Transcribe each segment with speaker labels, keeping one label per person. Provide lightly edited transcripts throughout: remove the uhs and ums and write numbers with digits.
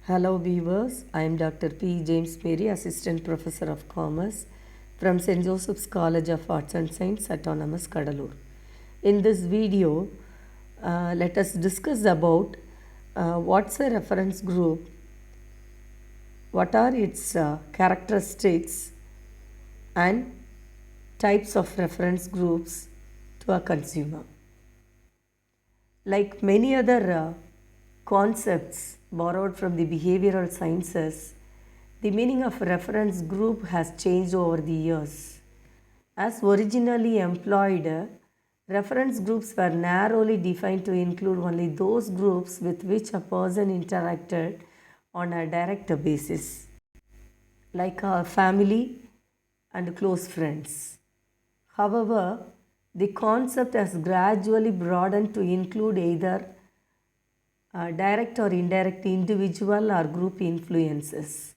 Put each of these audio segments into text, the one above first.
Speaker 1: Hello viewers, I am Dr.P.James, Assistant Professor of Commerce from St. Joseph's College of Arts and Science, Autonomous, Cuddalore. In this video, let us discuss about what's a reference group, what are its characteristics and types of reference groups to a consumer. Like many other concepts borrowed from the behavioral sciences, the meaning of reference group has changed over the years. As originally employed, reference groups were narrowly defined to include only those groups with which a person interacted on a direct basis, like our family and close friends. However, the concept has gradually broadened to include either direct or indirect individual or group influences.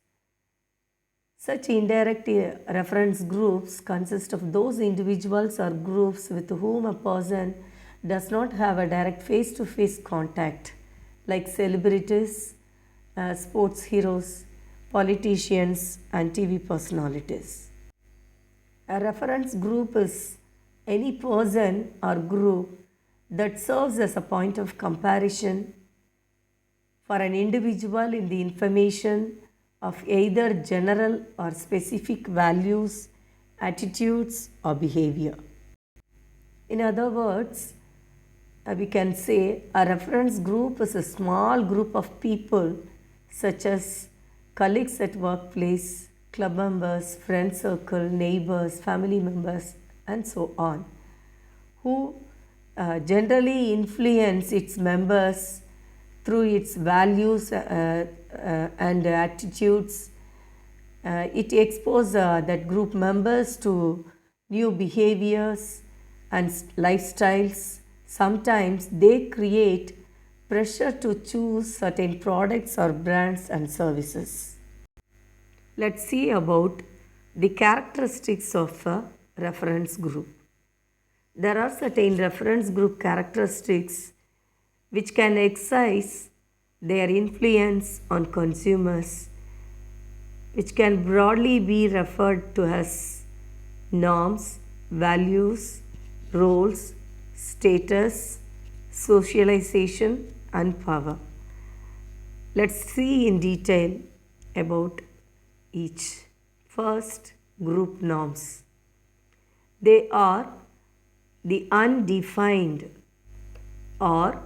Speaker 1: Such indirect reference groups consist of those individuals or groups with whom a person does not have a direct face-to-face contact, like celebrities, sports heroes, politicians, and TV personalities. A reference group is any person or group that serves as a point of comparison for an individual in the information of either general or specific values, attitudes, or behavior. In other words, we can say a reference group is a small group of people such as colleagues at workplace, club members, friend circle, neighbors, family members, and so on, who generally influence its members through its values and attitudes. It exposes that group members to new behaviors and lifestyles. Sometimes they create pressure to choose certain products or brands and services. Let's see about the characteristics of a reference group. There are certain reference group characteristics which can exercise their influence on consumers, which can broadly be referred to as norms, values, roles, status, socialization, and power. Let's see in detail about each. First, group norms. They are the undefined or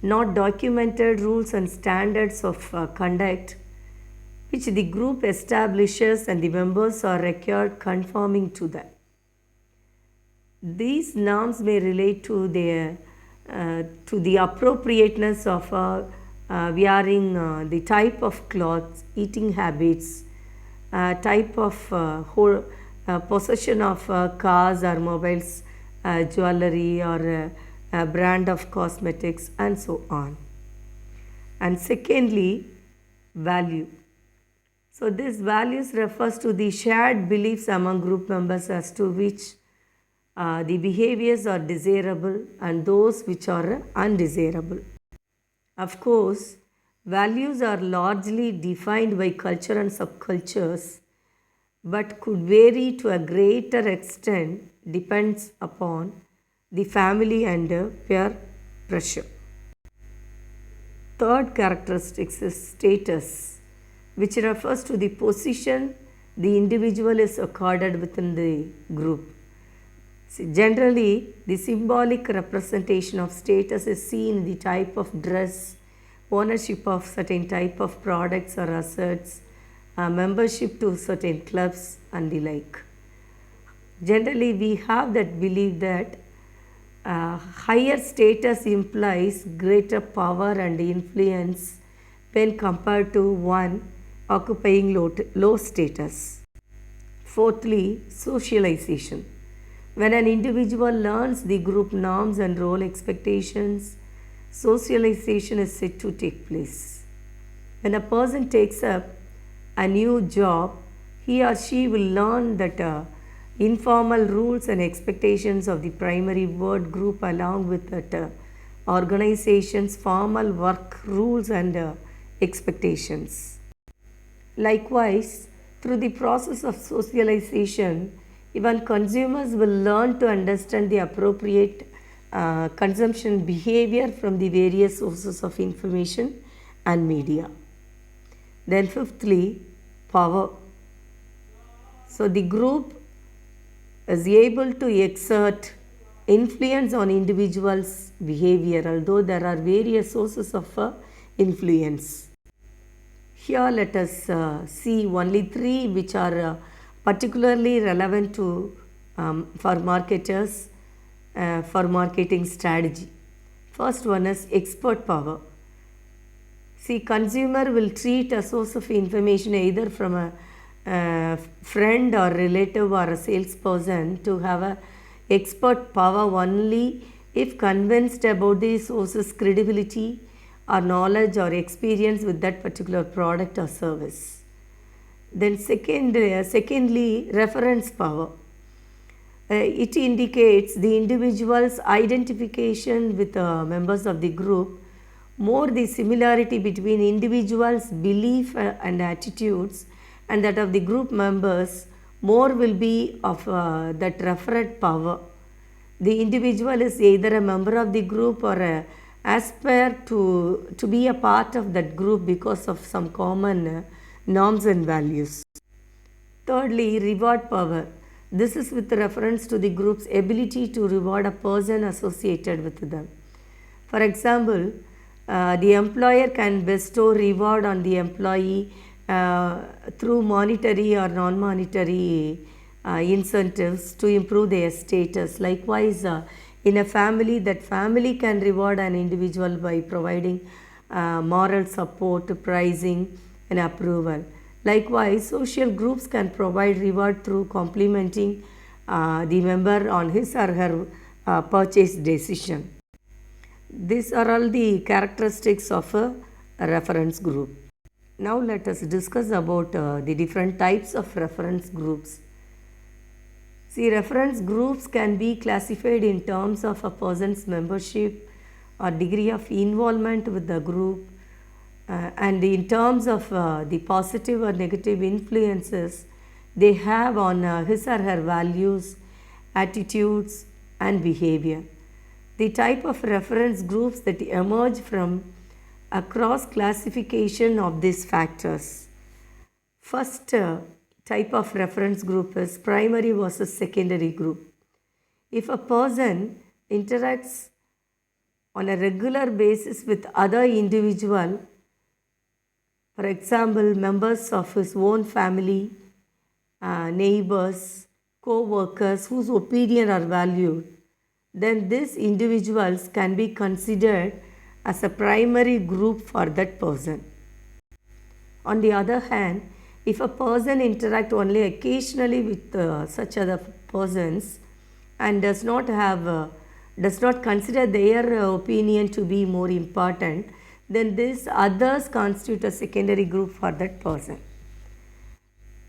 Speaker 1: not documented rules and standards of conduct which the group establishes and the members are required conforming to them. These norms may relate to the appropriateness of wearing the type of clothes, eating habits, type of possession of cars or mobiles, jewelry or a brand of cosmetics, and so on. And secondly, value. So this values refers to the shared beliefs among group members as to which the behaviors are desirable and those which are undesirable. Of course, values are largely defined by culture and subcultures, but could vary to a greater extent depends upon the family and peer pressure. Third characteristic is status, which refers to the position the individual is accorded within the group. Generally, the symbolic representation of status is seen in the type of dress, ownership of certain type of products or assets, membership to certain clubs, and the like. Generally, we have that belief that higher status implies greater power and influence when compared to one occupying low status. Fourthly, socialization. When an individual learns the group norms and role expectations, socialization is said to take place. When a person takes up a new job, he or she will learn that informal rules and expectations of the primary word group along with that organization's formal work rules and expectations. Likewise, through the process of socialization, even consumers will learn to understand the appropriate consumption behavior from the various sources of information and media. Then, fifthly, power. So, the group is able to exert influence on individuals' behavior, although there are various sources of influence. Here, let us see only three which are particularly relevant to for marketers for marketing strategy. First one is expert power. See, consumer will treat a source of information either from a friend or relative or a salesperson to have a expert power only if convinced about the source's credibility or knowledge or experience with that particular product or service. Then secondly, reference power. It indicates the individual's identification with members of the group. More the similarity between individuals' belief and attitudes and that of the group members, more will be of that referent power. The individual is either a member of the group or aspire to be a part of that group because of some common norms and values. Thirdly, reward power. This is with reference to the group's ability to reward a person associated with them. For example, the employer can bestow reward on the employee through monetary or non-monetary incentives to improve their status. Likewise, in a family, that family can reward an individual by providing moral support, pricing, and approval. Likewise, social groups can provide reward through complimenting the member on his or her purchase decision. These are all the characteristics of a reference group. Now let us discuss about the different types of reference groups. See, reference groups can be classified in terms of a person's membership or degree of involvement with the group, and in terms of the positive or negative influences they have on his or her values, attitudes, and behavior. The type of reference groups that emerge from a cross classification of these factors. First type of reference group is primary versus secondary group. If a person interacts on a regular basis with other individual, for example, members of his own family, neighbors, co-workers whose opinion are valued, then these individuals can be considered as a primary group for that person. On the other hand, if a person interacts only occasionally with such other persons and does not consider their opinion to be more important, then these others constitute a secondary group for that person.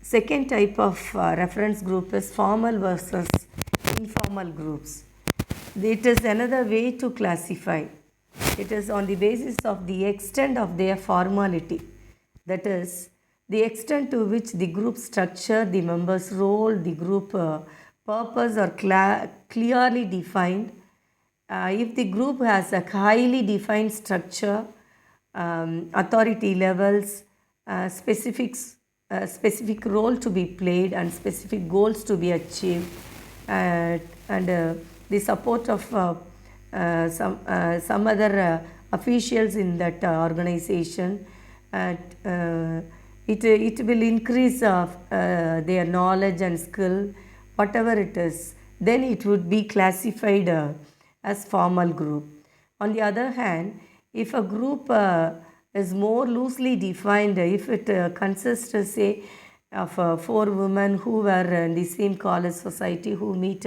Speaker 1: Second type of reference group is formal versus informal groups. It is another way to classify. It is on the basis of the extent of their formality, that is, the extent to which the group structure, the members' role, the group purpose are clearly defined. If the group has a highly defined structure, authority levels, specific role to be played and specific goals to be achieved, and the support of some other officials in that organization, it will increase their knowledge and skill, whatever it is, then it would be classified as formal group. On the other hand, if a group is more loosely defined, if it consists, say, of 4 women who were in the same college society who meet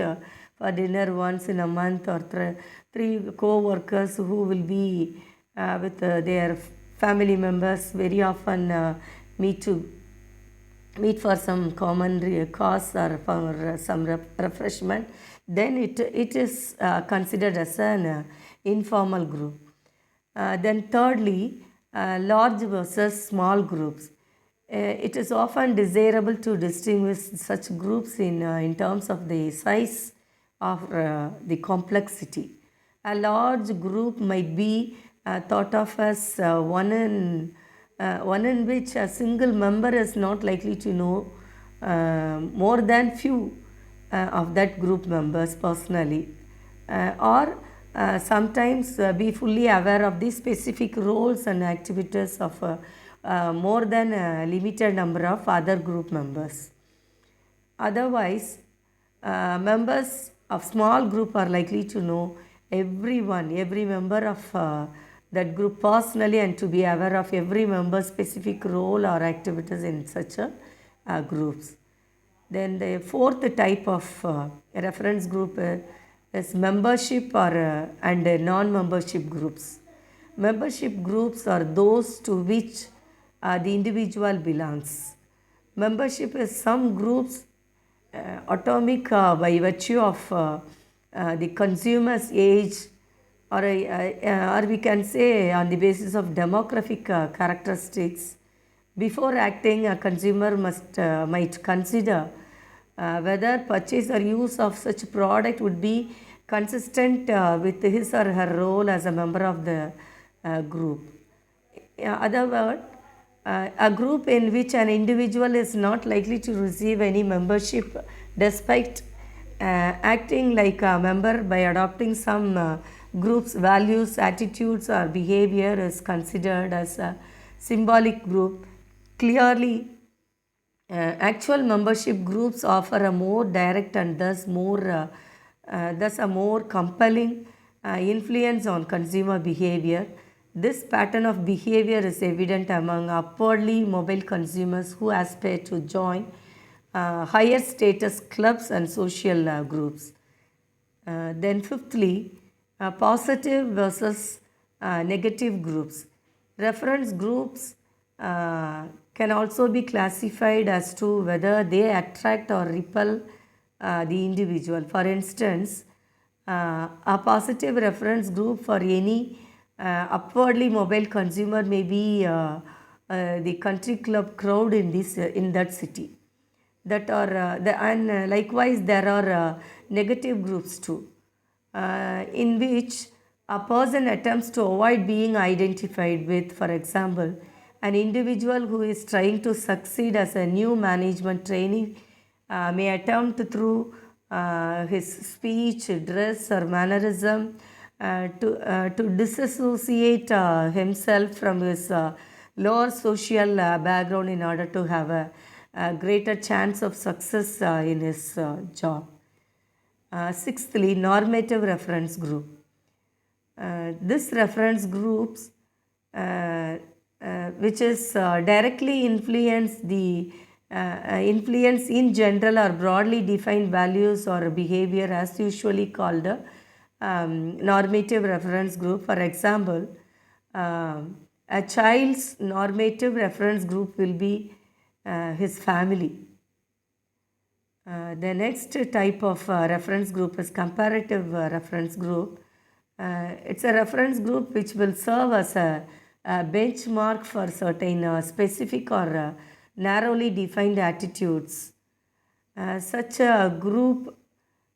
Speaker 1: for dinner once in a month, or 3 co-workers who will be with their family members very often meet for some common cause or for some refreshment, then it is considered as an informal group. Then thirdly, large versus small groups. It is often desirable to distinguish such groups in terms of the size of the complexity. A large group might be thought of as one in which a single member is not likely to know more than few of that group members personally, or sometimes be fully aware of the specific roles and activities of more than a limited number of other group members. Otherwise, members of small group are likely to know everyone, every member of that group personally, and to be aware of every member's specific role or activities in such groups. Then the fourth type of reference group is membership and non-membership groups. Membership groups are those to which the individual belongs. Membership is some groups atomic by virtue of the consumer's age, or we can say on the basis of demographic characteristics. Before acting, a consumer might consider whether purchase or use of such product would be consistent with his or her role as a member of the group. In other words, a group in which an individual is not likely to receive any membership despite acting like a member by adopting some group's values, attitudes, or behavior is considered as a symbolic group. Clearly, actual membership groups offer a more direct and thus a more compelling influence on consumer behavior. This pattern of behavior is evident among upwardly mobile consumers who aspire to join higher status clubs and social groups. Then fifthly, positive versus negative groups. Reference groups can also be classified as to whether they attract or repel the individual. For instance, a positive reference group for any upwardly mobile consumer may be the country club crowd in that city. And likewise there are negative groups too, in which a person attempts to avoid being identified with. For example, an individual who is trying to succeed as a new management trainee may attempt through his speech, dress, or mannerism to disassociate himself from his lower social background in order to have a greater chance of success in his job. Sixthly, normative reference group. This reference groups which is directly influence in general or broadly defined values or behavior as usually called a normative reference group. For example, a child's normative reference group will be his family. The next type of reference group is comparative reference group. It's a reference group which will serve as a benchmark for certain specific or narrowly defined attitudes. Such a group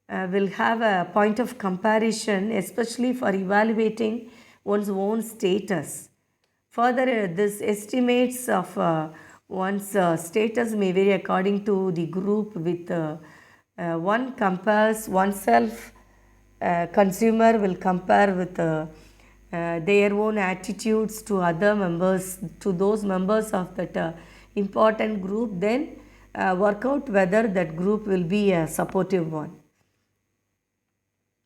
Speaker 1: will have a point of comparison, especially for evaluating one's own status. Further, this estimates of one's status may vary according to the group with one compares oneself. Consumer will compare with their own attitudes to other members, to those members of that important group, then work out whether that group will be a supportive one.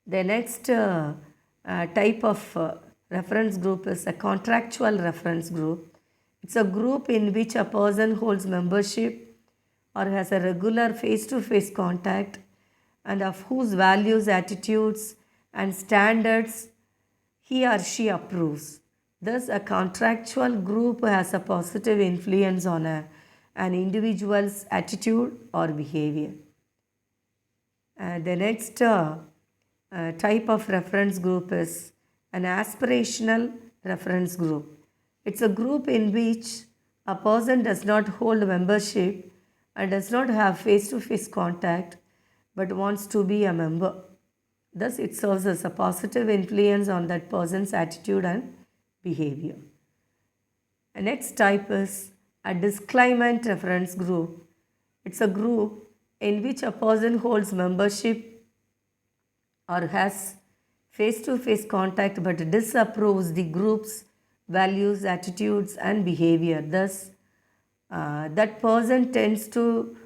Speaker 1: The next type of reference group is a contractual reference group. It's a group in which a person holds membership or has a regular face-to-face contact and of whose values, attitudes, and standards he or she approves. Thus, a contractual group has a positive influence on an individual's attitude or behavior. The next type of reference group is an aspirational reference group. It's a group in which a person does not hold membership and does not have face to face contact but wants to be a member. Thus, it serves as a positive influence on that person's attitude and behavior. The next type is a disclaimant reference group. It's a group in which a person holds membership or has face to face contact but disapproves the group's values, attitudes, and behavior. Thus, that person tends to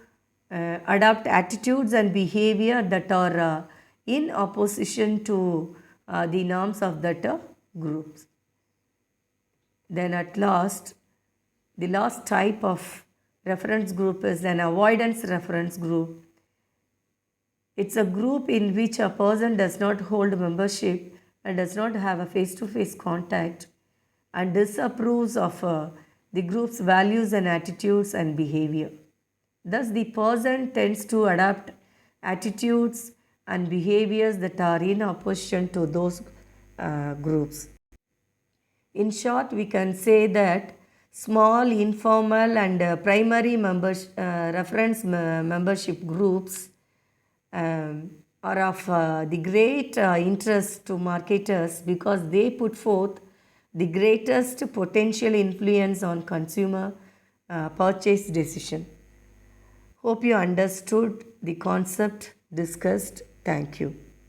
Speaker 1: adopt attitudes and behavior that are in opposition to the norms of that groups. Then, at last, the last type of reference group is an avoidance reference group. It's a group in which a person does not hold membership and does not have a face to face contact and disapproves of the group's values and attitudes and behavior. Thus, the person tends to adopt attitudes and behaviors that are in opposition to those groups. In short, we can say that small, informal, and primary reference membership groups are of the great interest to marketers because they put forth the greatest potential influence on consumer purchase decision. Hope you understood the concept discussed. Thank you.